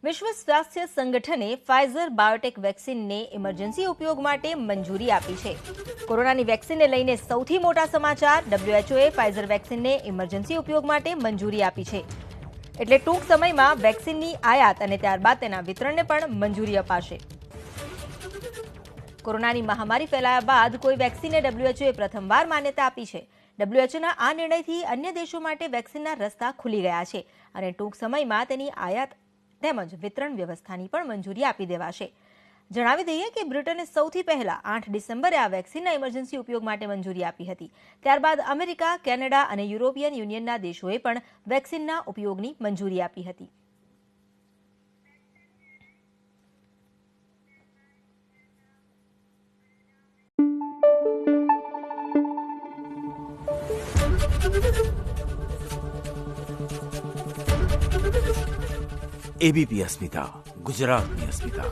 વિશ્વ સ્વાસ્થ્ય સંગઠને ફાઇઝર બાયોટેક વેક્સિનને ઇમરજન્સી ઉપયોગ માટે મંજૂરી આપી છે. કોરોનાની વેક્સિનને લઈને સૌથી મોટા સમાચાર. WHOએ ફાઇઝર વેક્સિનને ઇમરજન્સી ઉપયોગ માટે મંજૂરી આપી છે. એટલે ટૂંક સમયમાં વેક્સિનની આયાત અને ત્યારબાદ તેના વિતરણને પણ મંજૂરી અપાશે. કોરોનાની મહામારી ફેલાયા બાદ કોઈ વેક્સિનને WHOએ પ્રથમવાર માન્યતા આપી છે. WHOના આ નિર્ણયથી અન્ય દેશો માટે વેક્સિનના રસ્તા ખુલી ગયા છે અને ટૂંક સમયમાં તેની આયાત તેમજ વિતરણ વ્યવસ્થાની પણ મંજૂરી આપી દેવાશે. જણાવી દઈએ કે બ્રિટને સૌથી પહેલા 8 ડિસેમ્બરે આ વેક્સિનના ઇમરજન્સી ઉપયોગ માટે મંજૂરી આપી હતી. ત્યારબાદ અમેરિકા, કેનેડા અને યુરોપિયન યુનિયનના દેશોએ પણ વેક્સિનના ઉપયોગની મંજૂરી આપી હતી. ABP અસ્મિતા, ગુજરાતની અસ્મિતા.